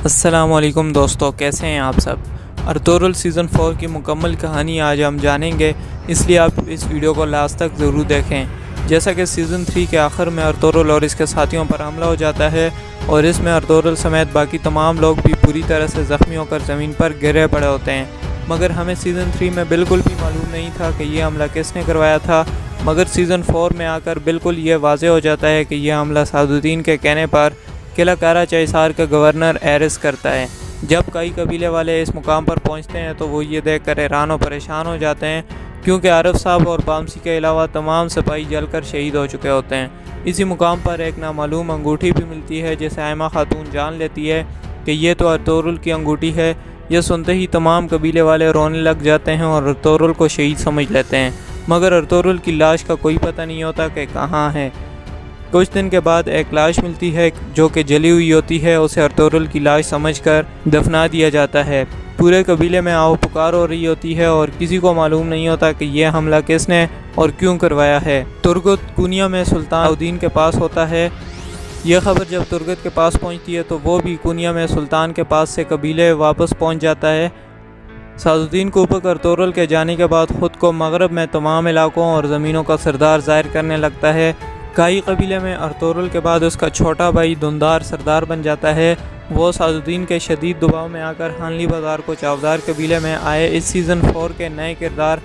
السلام علیکم دوستو، کیسے ہیں آپ سب؟ ارطغرل سیزن 4 کی مکمل کہانی آج ہم جانیں گے، اس لیے آپ اس ویڈیو کو لاسٹ تک ضرور دیکھیں۔ جیسا کہ سیزن 3 کے آخر میں ارطغرل اور اس کے ساتھیوں پر حملہ ہو جاتا ہے اور اس میں ارطغرل سمیت باقی تمام لوگ بھی پوری طرح سے زخمی ہو کر زمین پر گرے پڑے ہوتے ہیں، مگر ہمیں سیزن 3 میں بالکل بھی معلوم نہیں تھا کہ یہ حملہ کس نے کروایا تھا، مگر سیزن 4 میں آ کر بالکل یہ واضح ہو جاتا ہے کہ یہ حملہ سعد الدین کے کہنے پر قلعہ کارا چائسار کا گورنر ایرس کرتا ہے۔ جب کئی قبیلے والے اس مقام پر پہنچتے ہیں تو وہ یہ دیکھ کر حیران و پریشان ہو جاتے ہیں، کیونکہ عارف صاحب اور بامسی کے علاوہ تمام سپاہی جل کر شہید ہو چکے ہوتے ہیں۔ اسی مقام پر ایک نامعلوم انگوٹھی بھی ملتی ہے جسے آئمہ خاتون جان لیتی ہے کہ یہ تو ارطغرل کی انگوٹھی ہے۔ یہ سنتے ہی تمام قبیلے والے رونے لگ جاتے ہیں اور ارطغرل کو شہید سمجھ لیتے ہیں، مگر ارطغرل کی لاش کا کوئی پتہ نہیں ہوتا کہ کہاں ہے۔ کچھ دن کے بعد ایک لاش ملتی ہے جو کہ جلی ہوئی ہوتی ہے، اسے ارطغرل کی لاش سمجھ کر دفنا دیا جاتا ہے۔ پورے قبیلے میں آؤ پکار ہو رہی ہوتی ہے اور کسی کو معلوم نہیں ہوتا کہ یہ حملہ کس نے اور کیوں کروایا ہے۔ ترگت کونیا میں سلطان الدین کے پاس ہوتا ہے۔ یہ خبر جب ترگت کے پاس پہنچتی ہے تو وہ بھی کونیا میں سلطان کے پاس سے قبیلے واپس پہنچ جاتا ہے۔ سعد الدین کوپک ارطغرل کے جانے کے بعد خود کو مغرب میں تمام علاقوں اور زمینوں کا سردار ظاہر کرنے لگتا ہے۔ کائی قبیلے میں ارطغرل کے بعد اس کا چھوٹا بھائی دھندار سردار بن جاتا ہے۔ وہ سعد الدین کے شدید دباؤ میں آ کر حانلی بازار کو چاودار قبیلے میں آئے اس سیزن 4 کے نئے کردار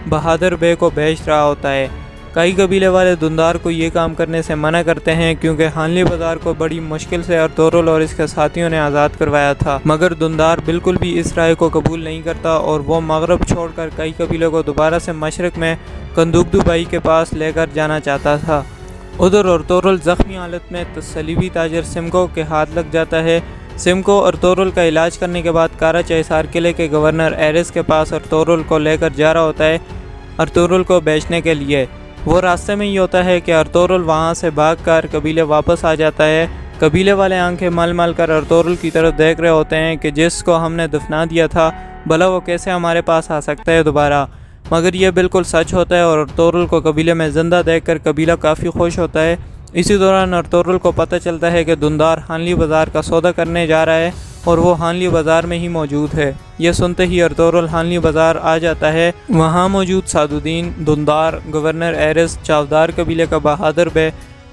بہادر بے کو بھیج رہا ہوتا ہے۔ کئی قبیلے والے دھندار کو یہ کام کرنے سے منع کرتے ہیں کیونکہ حانلی بازار کو بڑی مشکل سے ارطغرل اور اس کے ساتھیوں نے آزاد کروایا تھا، مگر دھندار بالکل بھی اس رائے کو قبول نہیں کرتا اور وہ مغرب چھوڑ کر کئی قبیلوں کو دوبارہ سے مشرق میں کندوگدو بھائی کے پاس لے کر جانا چاہتا تھا۔ ادھر ارطغرل زخمی حالت میں صلیبی تاجر سمکو کے ہاتھ لگ جاتا ہے۔ سمکو ارطغرل کا علاج کرنے کے بعد کارا چائسار قلعے کے گورنر ایرس کے پاس ارطغرل کو لے کر جا رہا ہوتا ہے، ارطغرل کو بیچنے کے لیے۔ وہ راستے میں ہی ہوتا ہے کہ ارطغرل وہاں سے بھاگ کر قبیلے واپس آ جاتا ہے۔ قبیلے والے آنکھیں مل مل کر ارطغرل کی طرف دیکھ رہے ہوتے ہیں کہ جس کو ہم نے دفنا دیا تھا بھلا وہ کیسے ہمارے پاس آ سکتا ہے دوبارہ، مگر یہ بالکل سچ ہوتا ہے اور ارطغرل کو قبیلے میں زندہ دیکھ کر قبیلہ کافی خوش ہوتا ہے۔ اسی دوران ارطغرل کو پتہ چلتا ہے کہ دھندار حانلی بازار کا سودا کرنے جا رہا ہے اور وہ حانلی بازار میں ہی موجود ہے۔ یہ سنتے ہی ارطغرل حانلی بازار آ جاتا ہے۔ وہاں موجود سعد الدین، دھندار، گورنر ایرس، چاودار قبیلے کا بہادر بے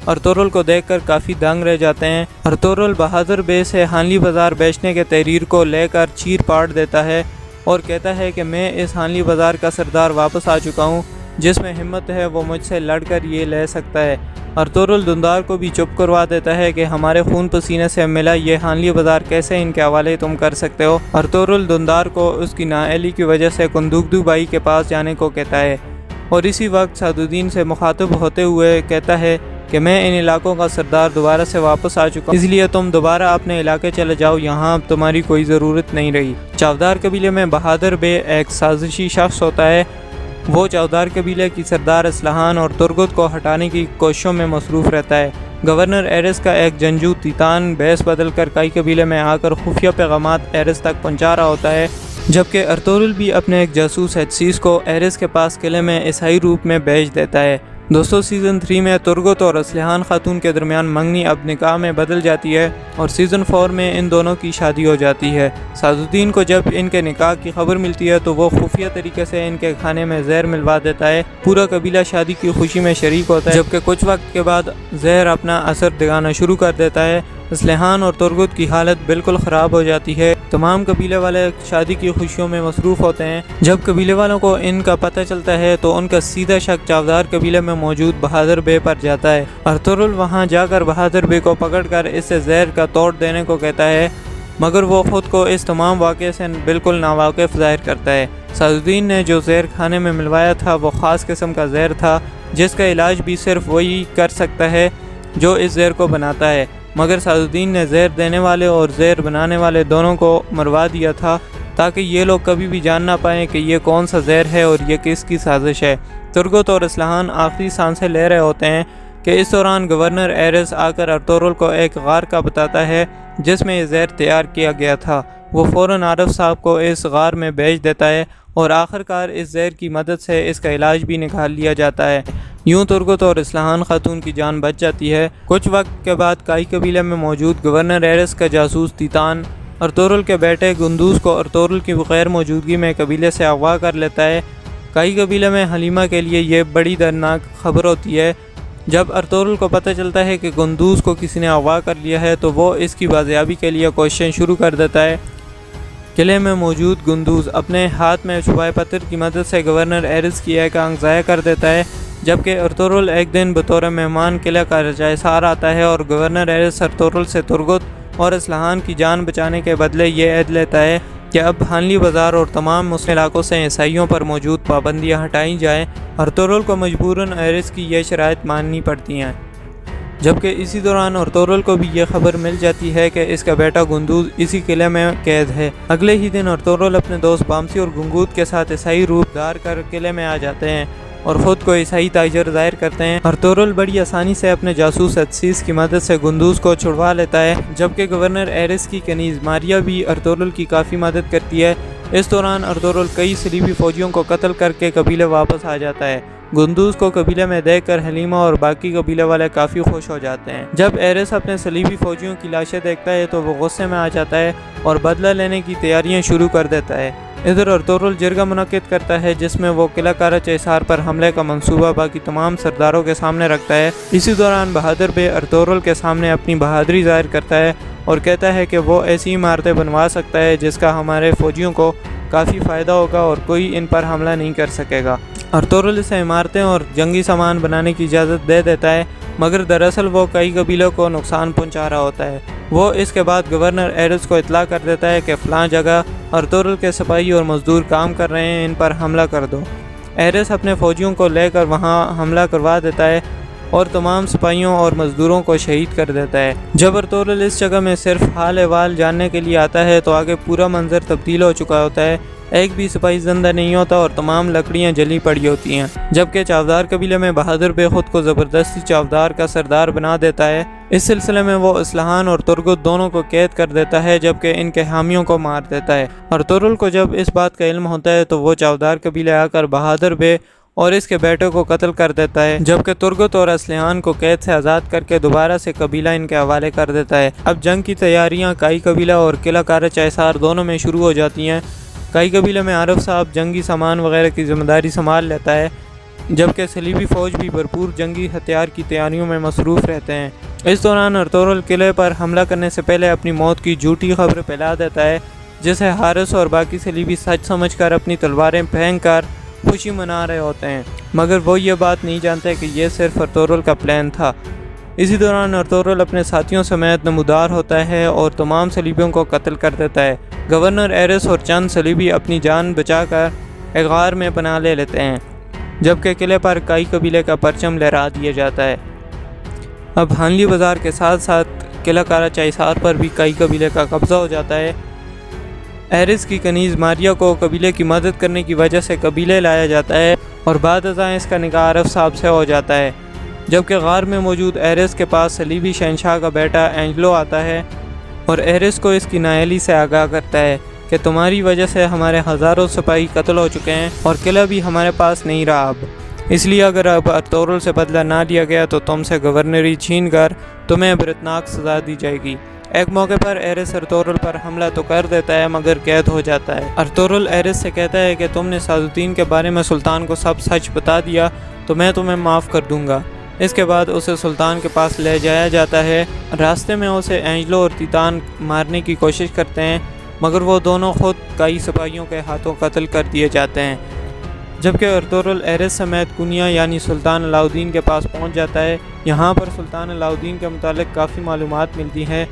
ارطغرل کو دیکھ کر کافی دنگ رہ جاتے ہیں۔ ارطغرل بہادر بے سے حانلی بازار بیچنے کے تحریر کو لے کر چیر پاڑ دیتا ہے اور کہتا ہے کہ میں اس حانلی بازار کا سردار واپس آ چکا ہوں، جس میں ہمت ہے وہ مجھ سے لڑ کر یہ لے سکتا ہے۔ ارطغرل دھندار کو بھی چپ کروا دیتا ہے کہ ہمارے خون پسینے سے ملا یہ حانلی بازار کیسے ان کے حوالے تم کر سکتے ہو۔ ارطغرل دھندار کو اس کی نااہلی کی وجہ سے کندوگدو بھائی کے پاس جانے کو کہتا ہے اور اسی وقت سعد الدین سے مخاطب ہوتے ہوئے کہتا ہے کہ میں ان علاقوں کا سردار دوبارہ سے واپس آ چکا ہوں، اس لیے تم دوبارہ اپنے علاقے چلے جاؤ، یہاں اب تمہاری کوئی ضرورت نہیں رہی۔ چاودار قبیلے میں بہادر بے ایک سازشی شخص ہوتا ہے۔ وہ چاودار قبیلے کی سردار اسلحان اور ترگت کو ہٹانے کی کوششوں میں مصروف رہتا ہے۔ گورنر ایرس کا ایک جنگجو تیتان بیس بدل کر کئی قبیلے میں آ کر خفیہ پیغامات ایرس تک پہنچا رہا ہوتا ہے، جبکہ ارطغرل بھی اپنے ایک جاسوس ہیتسیس کو ایرس کے پاس قلعے میں عیسائی روپ میں بھیج دیتا ہے۔ دوستو سیزن 3 میں ترگت اور اسلحان خاتون کے درمیان منگنی اب نکاح میں بدل جاتی ہے اور سیزن 4 میں ان دونوں کی شادی ہو جاتی ہے۔ سعد الدین کو جب ان کے نکاح کی خبر ملتی ہے تو وہ خفیہ طریقے سے ان کے کھانے میں زہر ملوا دیتا ہے۔ پورا قبیلہ شادی کی خوشی میں شریک ہوتا ہے، جبکہ کچھ وقت کے بعد زہر اپنا اثر دکھانا شروع کر دیتا ہے۔ اسلحان اور ترگت کی حالت بالکل خراب ہو جاتی ہے۔ تمام قبیلے والے شادی کی خوشیوں میں مصروف ہوتے ہیں۔ جب قبیلے والوں کو ان کا پتہ چلتا ہے تو ان کا سیدھا شک چاودار قبیلے میں موجود بہادر بے پر جاتا ہے۔ ارطغرل وہاں جا کر بہادر بے کو پکڑ کر اس سے زہر کا توڑ دینے کو کہتا ہے، مگر وہ خود کو اس تمام واقعے سے بالکل ناواقف ظاہر کرتا ہے۔ سعد الدین نے جو زہر کھانے میں ملوایا تھا وہ خاص قسم کا زہر تھا جس کا علاج بھی صرف وہی کر سکتا ہے جو اس زہر کو بناتا ہے، مگر سعد الدین نے زہر دینے والے اور زہر بنانے والے دونوں کو مروا دیا تھا تاکہ یہ لوگ کبھی بھی جان نہ پائیں کہ یہ کون سا زہر ہے اور یہ کس کی سازش ہے۔ ترگت اور اسلحان آخری سانسیں لے رہے ہوتے ہیں کہ اس دوران گورنر ایرس آ کر ارطغرل کو ایک غار کا بتاتا ہے جس میں یہ زہر تیار کیا گیا تھا۔ وہ فوراً عارف صاحب کو اس غار میں بھیج دیتا ہے اور آخرکار اس زہر کی مدد سے اس کا علاج بھی نکال لیا جاتا ہے۔ یوں ترگت اور اسلحان خاتون کی جان بچ جاتی ہے۔ کچھ وقت کے بعد کائی قبیلے میں موجود گورنر ایرس کا جاسوس تیتان ارطغرل کے بیٹے گندوز کو ارطغرل کی غیر موجودگی میں قبیلے سے اغوا کر لیتا ہے۔ کئی قبیلے میں حلیمہ کے لیے یہ بڑی دردناک خبر ہوتی ہے۔ جب ارطغرل کو پتہ چلتا ہے کہ گندوز کو کسی نے اغوا کر لیا ہے تو وہ اس کی بازیابی کے لیے کوششیں شروع کر دیتا ہے۔ قلعے میں موجود گندوز اپنے ہاتھ میں چھپائے پتھر کی مدد سے گورنر ایرس کی ایک آنکھ ضائع کر دیتا ہے، جبکہ ارطغرل ایک دن بطور مہمان قلعہ کا جائسار آتا ہے اور گورنر ایرس ارطغرل سے ترگت اور اصفہان کی جان بچانے کے بدلے یہ عہد لیتا ہے کہ اب بھانلی بازار اور تمام مسلم علاقوں سے عیسائیوں پر موجود پابندیاں ہٹائی جائیں۔ ارطغرل کو مجبوراً ایرس کی یہ شرائط ماننی پڑتی ہیں، جبکہ اسی دوران ارطغرل کو بھی یہ خبر مل جاتی ہے کہ اس کا بیٹا گندوز اسی قلعے میں قید ہے۔ اگلے ہی دن ارطغرل اپنے دوست بامسی اور گنگوت کے ساتھ عیسائی روپ دھار کر قلعے میں آ جاتے ہیں اور خود کو عیسائی تاجر ظاہر کرتے ہیں۔ ارطغرل بڑی آسانی سے اپنے جاسوس اتسیس کی مدد سے گندوز کو چھڑوا لیتا ہے، جبکہ گورنر ایرس کی کنیز ماریا بھی ارطغرل کی کافی مدد کرتی ہے۔ اس دوران ارطغرل کئی صلیبی فوجیوں کو قتل کر کے قبیلے واپس آ جاتا ہے۔ گندوز کو قبیلے میں دیکھ کر حلیمہ اور باقی قبیلے والے کافی خوش ہو جاتے ہیں۔ جب ایرس اپنے صلیبی فوجیوں کی لاشیں دیکھتا ہے تو وہ غصے میں آ جاتا ہے اور بدلہ لینے کی تیاریاں شروع کر دیتا ہے۔ ادھر ارطغرل جرگہ منعقد کرتا ہے جس میں وہ قلعہ کارا چیسار پر حملے کا منصوبہ باقی تمام سرداروں کے سامنے رکھتا ہے۔ اسی دوران بہادر بے ارطغرل کے سامنے اپنی بہادری ظاہر کرتا ہے اور کہتا ہے کہ وہ ایسی عمارتیں بنوا سکتا ہے جس کا ہمارے فوجیوں کو کافی فائدہ ہوگا اور کوئی ان پر حملہ نہیں کر سکے گا۔ ارطغرل اسے عمارتیں اور جنگی سامان بنانے کی اجازت دے دیتا ہے، مگر دراصل وہ کئی قبیلوں کو نقصان پہنچا رہا ہوتا ہے۔ وہ اس کے بعد گورنر ایرس کو اطلاع کر دیتا ہے کہ فلاں جگہ ارطغرل کے سپاہی اور مزدور کام کر رہے ہیں، ان پر حملہ کر دو۔ ایرس اپنے فوجیوں کو لے کر وہاں حملہ کروا دیتا ہے اور تمام سپاہیوں اور مزدوروں کو شہید کر دیتا ہے۔ جب ارطغرل اس جگہ میں صرف حال احوال جاننے کے لیے آتا ہے تو آگے پورا منظر تبدیل ہو چکا ہوتا ہے۔ ایک بھی سپاہی زندہ نہیں ہوتا اور تمام لکڑیاں جلی پڑی ہوتی ہیں، جبکہ چاودار قبیلے میں بہادر بے خود کو زبردستی چاودار کا سردار بنا دیتا ہے۔ اس سلسلے میں وہ اصفہان اور ترگت دونوں کو قید کر دیتا ہے، جبکہ ان کے حامیوں کو مار دیتا ہے۔ ارطغرل کو جب اس بات کا علم ہوتا ہے تو وہ چاودار قبیلے آ کر بہادر بے اور اس کے بیٹے کو قتل کر دیتا ہے، جبکہ ترگت اور اصفہان کو قید سے آزاد کر کے دوبارہ سے قبیلہ ان کے حوالے کر دیتا ہے۔ اب جنگ کی تیاریاں کائی قبیلہ اور قلعہ کارا چیسار دونوں میں شروع ہو جاتی ہیں۔ کئی قبیلے میں عارف صاحب جنگی سامان وغیرہ کی ذمہ داری سنبھال لیتا ہے، جبکہ صلیبی فوج بھی بھرپور جنگی ہتھیار کی تیاریوں میں مصروف رہتے ہیں۔ اس دوران ارطغرل قلعے پر حملہ کرنے سے پہلے اپنی موت کی جھوٹی خبر پھیلا دیتا ہے، جسے حارث اور باقی صلیبی سچ سمجھ کر اپنی تلواریں پھینک کر خوشی منا رہے ہوتے ہیں، مگر وہ یہ بات نہیں جانتے کہ یہ صرف ارطغرل کا پلان تھا۔ اسی دوران ارطغرل اپنے ساتھیوں سمیت نمودار ہوتا ہے اور تمام صلیبیوں کو قتل کر دیتا ہے۔ گورنر ایرس اور چند صلیبی اپنی جان بچا کر ایک غار میں پناہ لے لیتے ہیں، جبکہ قلعے پر کئی قبیلے کا پرچم لہرا دیا جاتا ہے۔ اب بھانلی بازار کے ساتھ ساتھ قلعہ کارا چیسار پر بھی کئی قبیلے کا قبضہ ہو جاتا ہے۔ ایرس کی کنیز ماریا کو قبیلے کی مدد کرنے کی وجہ سے قبیلے لایا جاتا ہے اور بعد ازاں اس کا نکاح عارف صاحب سے ہو جاتا ہے، جبکہ غار میں موجود ایرس کے پاس صلیبی شہنشاہ کا بیٹا اینجلو آتا ہے اور ایرس کو اس کی نااہلی سے آگاہ کرتا ہے کہ تمہاری وجہ سے ہمارے ہزاروں سپاہی قتل ہو چکے ہیں اور قلعہ بھی ہمارے پاس نہیں رہا اب، اس لیے اگر اب ارطغرل سے بدلہ نہ لیا گیا تو تم سے گورنری چھین کر تمہیں عبرتناک سزا دی جائے گی۔ ایک موقع پر ایرس ارطغرل پر حملہ تو کر دیتا ہے مگر قید ہو جاتا ہے۔ ارطغرل ایرس سے کہتا ہے کہ تم نے سعد الدین کے بارے میں سلطان کو سب سچ بتا دیا تو میں تمہیں معاف کر دوں گا۔ اس کے بعد اسے سلطان کے پاس لے جایا جاتا ہے۔ راستے میں اسے اینجلو اور تیتان مارنے کی کوشش کرتے ہیں، مگر وہ دونوں خود کئی سپاہیوں کے ہاتھوں قتل کر دیے جاتے ہیں، جبکہ ارطغرل ایرس سمیت کنیا یعنی سلطان علاء الدین کے پاس پہنچ جاتا ہے۔ یہاں پر سلطان علاء الدین کے متعلق کافی معلومات ملتی ہیں،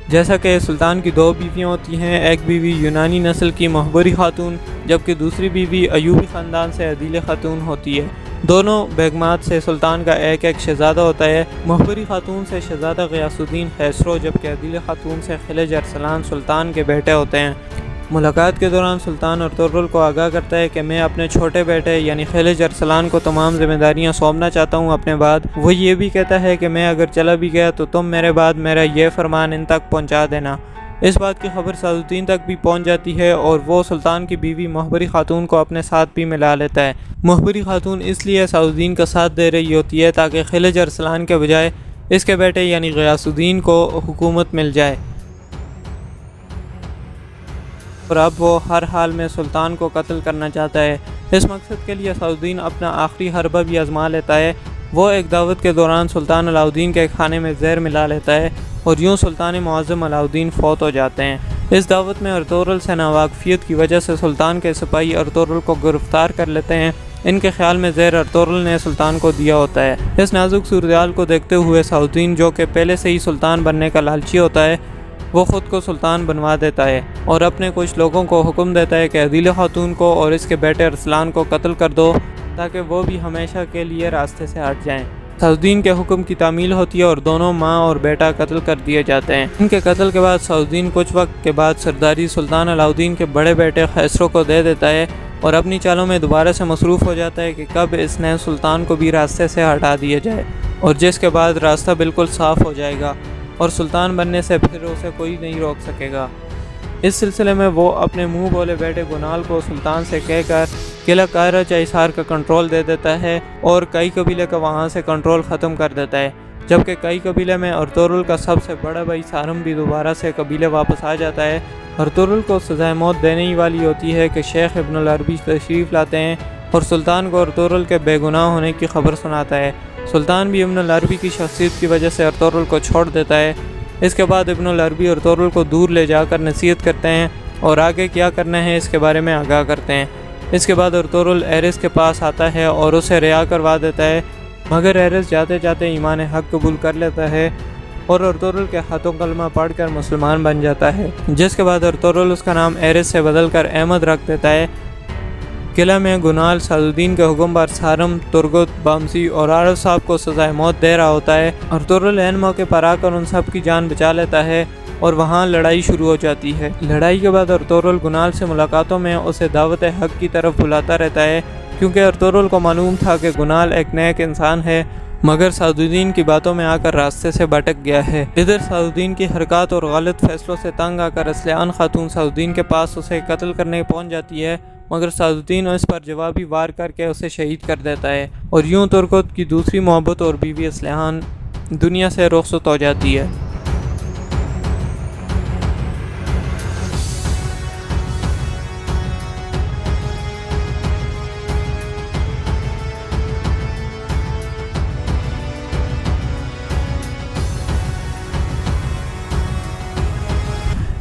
جیسا کہ سلطان کی دو بیویاں ہوتی ہیں، ایک بیوی یونانی نسل کی محبری خاتون جبکہ دوسری بیوی ایوبی خاندان سے عدیل خاتون ہوتی ہے۔ دونوں بیگمات سے سلطان کا ایک ایک شہزادہ ہوتا ہے۔ محبری خاتون سے شہزادہ غیاث الدین خسرو جبکہ عدیل خاتون سے خلج ارسلان سلطان کے بیٹے ہوتے ہیں۔ ملاقات کے دوران سلطان ارطغرل کو آگاہ کرتا ہے کہ میں اپنے چھوٹے بیٹے یعنی خلج ارسلان کو تمام ذمہ داریاں سونپنا چاہتا ہوں اپنے بعد۔ وہ یہ بھی کہتا ہے کہ میں اگر چلا بھی گیا تو تم میرے بعد میرا یہ فرمان ان تک پہنچا دینا۔ اس بات کی خبر سعد الدین تک بھی پہنچ جاتی ہے اور وہ سلطان کی بیوی محبری خاتون کو اپنے ساتھ بھی ملا لیتا ہے۔ محبری خاتون اس لیے سعد الدین کا ساتھ دے رہی ہوتی ہے تاکہ خلج ارسلان کے بجائے اس کے بیٹے یعنی غیاث الدین کو حکومت مل جائے۔ اور اب وہ ہر حال میں سلطان کو قتل کرنا چاہتا ہے۔ اس مقصد کے لیے صلاح الدین اپنا آخری حربہ بھی آزما لیتا ہے۔ وہ ایک دعوت کے دوران سلطان علاء الدین کے کھانے میں زہر ملا لیتا ہے اور یوں سلطان معظم علاء الدین فوت ہو جاتے ہیں۔ اس دعوت میں ارطغرل سے ناواقفیت کی وجہ سے سلطان کے سپاہی ارطغرل کو گرفتار کر لیتے ہیں۔ ان کے خیال میں زہر ارطغرل نے سلطان کو دیا ہوتا ہے۔ اس نازک صورتحال کو دیکھتے ہوئے صلاح الدین، جو کہ پہلے سے ہی سلطان بننے کا لالچی ہوتا ہے، وہ خود کو سلطان بنوا دیتا ہے اور اپنے کچھ لوگوں کو حکم دیتا ہے کہ عدیلہ خاتون کو اور اس کے بیٹے ارسلان کو قتل کر دو تاکہ وہ بھی ہمیشہ کے لیے راستے سے ہٹ جائیں۔ صلاح الدین کے حکم کی تعمیل ہوتی ہے اور دونوں ماں اور بیٹا قتل کر دیے جاتے ہیں۔ ان کے قتل کے بعد صلاح الدین کچھ وقت کے بعد سرداری سلطان علاء الدین کے بڑے بیٹے خسرو کو دے دیتا ہے اور اپنی چالوں میں دوبارہ سے مصروف ہو جاتا ہے کہ کب اس نئے سلطان کو بھی راستے سے ہٹا دیا جائے، اور جس کے بعد راستہ بالکل صاف ہو جائے گا اور سلطان بننے سے پھر اسے کوئی نہیں روک سکے گا۔ اس سلسلے میں وہ اپنے منہ بولے بیٹے گنال کو سلطان سے کہہ کر قلعہ قاہرہ چہسار کا کنٹرول دے دیتا ہے اور کئی قبیلے کا وہاں سے کنٹرول ختم کر دیتا ہے، جبکہ کئی قبیلے میں ارطغرل کا سب سے بڑا بھائی سارم بھی دوبارہ سے قبیلے واپس آ جاتا ہے۔ ارطغرل کو سزائے موت دینے ہی والی ہوتی ہے کہ شیخ ابن العربی تشریف لاتے ہیں اور سلطان کو ارطغرل کے بے گناہ ہونے کی خبر سناتا ہے۔ سلطان بھی ابن العربی کی شخصیت کی وجہ سے ارطغرل کو چھوڑ دیتا ہے۔ اس کے بعد ابن العربی ارطغرل کو دور لے جا کر نصیحت کرتے ہیں اور آگے کیا کرنا ہے اس کے بارے میں آگاہ کرتے ہیں۔ اس کے بعد ارطغرل ایرس کے پاس آتا ہے اور اسے رہا کروا دیتا ہے، مگر ایرس جاتے جاتے ایمان حق قبول کر لیتا ہے اور ارطغرل کے ہاتھوں کلمہ پڑھ کر مسلمان بن جاتا ہے، جس کے بعد ارطغرل اس کا نام ایرس سے بدل کر احمد رکھ دیتا ہے۔ قلعہ میں گنال صلاح الدین کے حکم پر سارم، ترگت، بامسی اور عارف صاحب کو سزائے موت دے رہا ہوتا ہے۔ ارطغرل عین موقع پر آ کر ان سب کی جان بچا لیتا ہے اور وہاں لڑائی شروع ہو جاتی ہے۔ لڑائی کے بعد ارطغرل گنال سے ملاقاتوں میں اسے دعوت حق کی طرف بلاتا رہتا ہے، کیونکہ ارطغرل کو معلوم تھا کہ گنال ایک نیک انسان ہے، مگر صلاح الدین کی باتوں میں آ کر راستے سے بھٹک گیا ہے۔ ادھر صلاح الدین کی حرکات اور غلط فیصلوں سے تنگ آ کر ارسلان خاتون صلاح الدین کے پاس اسے قتل کرنے پہنچ جاتی ہے، مگر صلاح الدین اس پر جوابی وار کر کے اسے شہید کر دیتا ہے اور یوں ترکت کی دوسری محبت اور بیوی ارسلان دنیا سے رخصت ہو جاتی ہے۔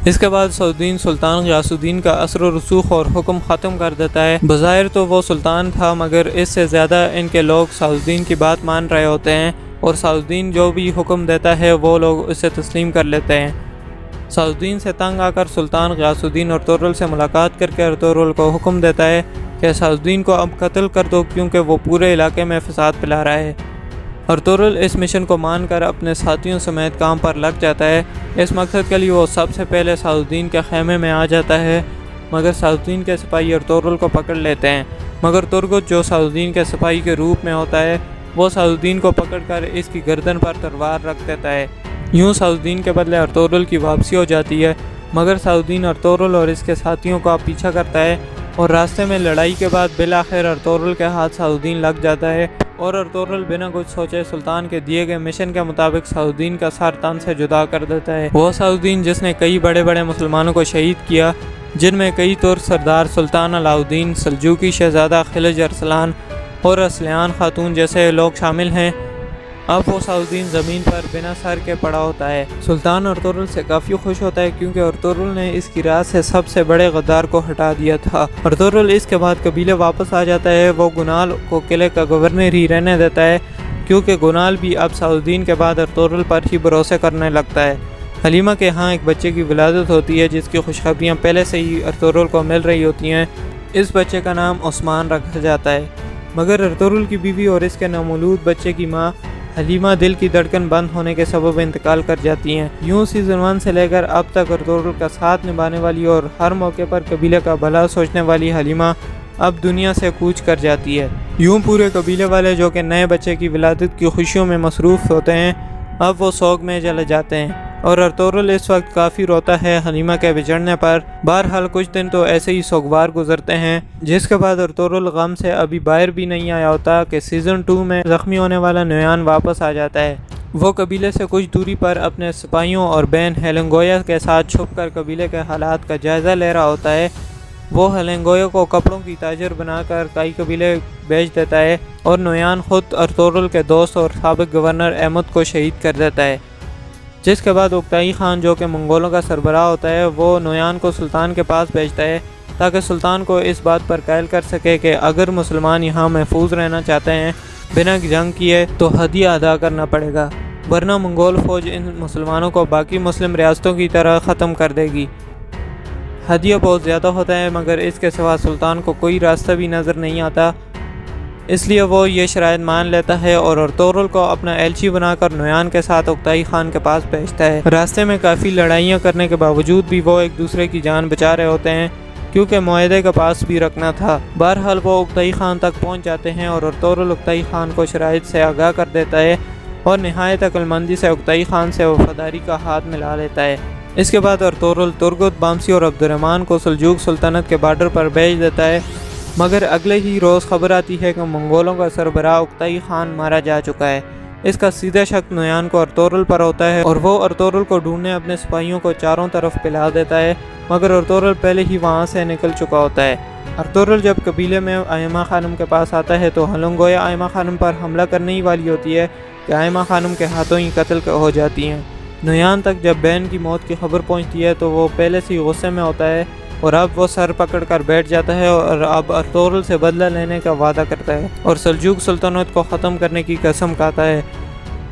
اس کے بعد صلاح الدین سلطان غیاث الدین کا اثر و رسوخ اور حکم ختم کر دیتا ہے۔ بظاہر تو وہ سلطان تھا، مگر اس سے زیادہ ان کے لوگ صلاح الدین کی بات مان رہے ہوتے ہیں اور صلاح الدین جو بھی حکم دیتا ہے وہ لوگ اسے تسلیم کر لیتے ہیں۔ صلاح الدین سے تنگ آ کر سلطان غیاث الدین ارطغرل سے ملاقات کر کے ارطغرل کو حکم دیتا ہے کہ صلاح الدین کو اب قتل کر دو، کیونکہ وہ پورے علاقے میں فساد پھیلا رہا ہے۔ ارطغرل اس مشن کو مان کر اپنے ساتھیوں سمیت کام پر لگ جاتا ہے۔ اس مقصد کے لیے وہ سب سے پہلے صلاح الدین کے خیمے میں آ جاتا ہے، مگر صلاح الدین کے سپاہی ارطغرل کو پکڑ لیتے ہیں، مگر ترگت جو صلاح الدین کے سپاہی کے روپ میں ہوتا ہے وہ صلاح الدین کو پکڑ کر اس کی گردن پر تلوار رکھ دیتا ہے۔ یوں صلاح الدین کے بدلے ارطغرل کی واپسی ہو جاتی ہے، مگر صلاح الدین ارطغرل اور اس کے ساتھیوں کا پیچھا کرتا ہے اور راستے میں لڑائی کے بعد بالآخر ارطغرل کے ہاتھ صلاح الدین لگ جاتا ہے اور ارطغرل بنا کچھ سوچے سلطان کے دیے گئے مشن کے مطابق صلاح الدین کا سر تن سے جدا کر دیتا ہے۔ وہ صلاح الدین جس نے کئی بڑے بڑے مسلمانوں کو شہید کیا، جن میں کئی ترک سردار سلطان علاء الدین، سلجوقی شہزادہ خلج ارسلان اور ارسلان خاتون جیسے لوگ شامل ہیں، اب وہ صلاح الدین زمین پر بنا سر کے پڑا ہوتا ہے۔ سلطان ارطغرل سے کافی خوش ہوتا ہے کیونکہ ارطغرل نے اس کی راہ سے سب سے بڑے غدار کو ہٹا دیا تھا۔ ارطغرل اس کے بعد قبیلے واپس آ جاتا ہے۔ وہ گنال کو قلعے کا گورنر ہی رہنے دیتا ہے، کیونکہ گنال بھی اب صلاح الدین کے بعد ارطغرل پر ہی بھروسے کرنے لگتا ہے۔ حلیمہ کے ہاں ایک بچے کی ولادت ہوتی ہے جس کی خوشخبریاں پہلے سے ہی ارطغرل کو مل رہی ہوتی ہیں۔ اس بچے کا نام عثمان رکھا جاتا ہے، مگر ارطغرل کی بیوی اور اس کے نومولود بچے کی ماں حلیمہ دل کی دھڑکن بند ہونے کے سبب انتقال کر جاتی ہیں۔ یوں سیزن 1 سے لے کر اب تک ارطغرل کا ساتھ نبھانے والی اور ہر موقع پر قبیلے کا بھلا سوچنے والی حلیمہ اب دنیا سے کوچ کر جاتی ہے۔ یوں پورے قبیلے والے جو کہ نئے بچے کی ولادت کی خوشیوں میں مصروف ہوتے ہیں، اب وہ سوگ میں چلے جاتے ہیں اور ارطغرل اس وقت کافی روتا ہے حلیمہ کے بچھڑنے پر۔ بہرحال کچھ دن تو ایسے ہی سوگوار گزرتے ہیں، جس کے بعد ارطغرل غم سے ابھی باہر بھی نہیں آیا ہوتا کہ سیزن 2 میں زخمی ہونے والا نیان واپس آ جاتا ہے۔ وہ قبیلے سے کچھ دوری پر اپنے سپاہیوں اور بہن ہیلنگویا کے ساتھ چھپ کر قبیلے کے حالات کا جائزہ لے رہا ہوتا ہے۔ وہ ہیلنگویا کو کپڑوں کی تاجر بنا کر کئی قبیلے بیچ دیتا ہے اور نویان خود ارطغرل کے دوست اور سابق گورنر احمد کو شہید کر دیتا ہے، جس کے بعد اوکتائی خان جو کہ منگولوں کا سربراہ ہوتا ہے وہ نویان کو سلطان کے پاس بھیجتا ہے تاکہ سلطان کو اس بات پر قائل کر سکے کہ اگر مسلمان یہاں محفوظ رہنا چاہتے ہیں بنا جنگ کیے تو ہدیہ ادا کرنا پڑے گا، ورنہ منگول فوج ان مسلمانوں کو باقی مسلم ریاستوں کی طرح ختم کر دے گی۔ ہدیہ بہت زیادہ ہوتا ہے مگر اس کے سوا سلطان کو کوئی راستہ بھی نظر نہیں آتا، اس لیے وہ یہ شرائط مان لیتا ہے اور ارطغرل کو اپنا ایلچی بنا کر نویان کے ساتھ اوکتائی خان کے پاس بھیجتا ہے۔ راستے میں کافی لڑائیاں کرنے کے باوجود بھی وہ ایک دوسرے کی جان بچا رہے ہوتے ہیں کیونکہ معاہدے کے پاس بھی رکھنا تھا۔ بہرحال وہ اوکتائی خان تک پہنچ جاتے ہیں اور ارطغرل اوکتائی خان کو شرائط سے آگاہ کر دیتا ہے اور نہایت عقل مندی سے اوکتائی خان سے وفاداری کا ہاتھ ملا لیتا ہے۔ اس کے بعد ارطغرل ترگت، بامسی اور عبدالرحمن کو سلجوق سلطنت کے بارڈر پر بھیج دیتا ہے، مگر اگلے ہی روز خبر آتی ہے کہ منگولوں کا سربراہ اوکتائی خان مارا جا چکا ہے۔ اس کا سیدھا شک نویان کو ارطغرل پر ہوتا ہے اور وہ ارطغرل کو ڈھونڈنے اپنے سپاہیوں کو چاروں طرف پھیلا دیتا ہے، مگر ارطغرل پہلے ہی وہاں سے نکل چکا ہوتا ہے۔ ارطغرل جب قبیلے میں آئمہ خانم کے پاس آتا ہے تو ہیلنگویا آئمہ خانم پر حملہ کرنے ہی والی ہوتی ہے کہ آئمہ خانم کے ہاتھوں ہی قتل ہو جاتی ہیں۔ نویان تک جب بہن کی موت کی خبر پہنچتی ہے تو وہ پہلے سے ہی غصے میں ہوتا ہے اور اب وہ سر پکڑ کر بیٹھ جاتا ہے اور اب ارطغرل سے بدلہ لینے کا وعدہ کرتا ہے اور سلجوق سلطنت کو ختم کرنے کی قسم کھاتا ہے۔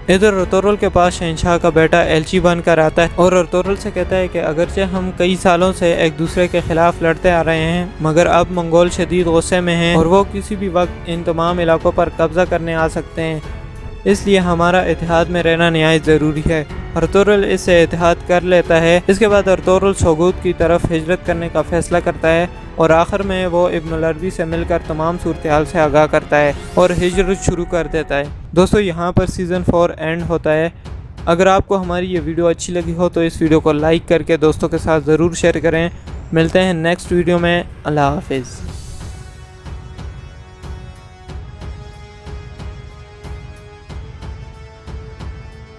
ادھر ارطغرل کے پاس شہنشاہ کا بیٹا ایلچی بن کر آتا ہے اور ارطغرل سے کہتا ہے کہ اگرچہ ہم کئی سالوں سے ایک دوسرے کے خلاف لڑتے آ رہے ہیں مگر اب منگول شدید غصے میں ہیں اور وہ کسی بھی وقت ان تمام علاقوں پر قبضہ کرنے آ سکتے ہیں، اس لیے ہمارا اتحاد میں رہنا نہایت ضروری ہے۔ ارطغرل اس سے اتحاد کر لیتا ہے۔ اس کے بعد ارطغرل سوگوت کی طرف ہجرت کرنے کا فیصلہ کرتا ہے اور آخر میں وہ ابن العربی سے مل کر تمام صورتحال سے آگاہ کرتا ہے اور ہجرت شروع کر دیتا ہے۔ دوستو یہاں پر سیزن 4 اینڈ ہوتا ہے۔ اگر آپ کو ہماری یہ ویڈیو اچھی لگی ہو تو اس ویڈیو کو لائک کر کے دوستوں کے ساتھ ضرور شیئر کریں۔ ملتے ہیں نیکسٹ ویڈیو میں۔ اللہ حافظ۔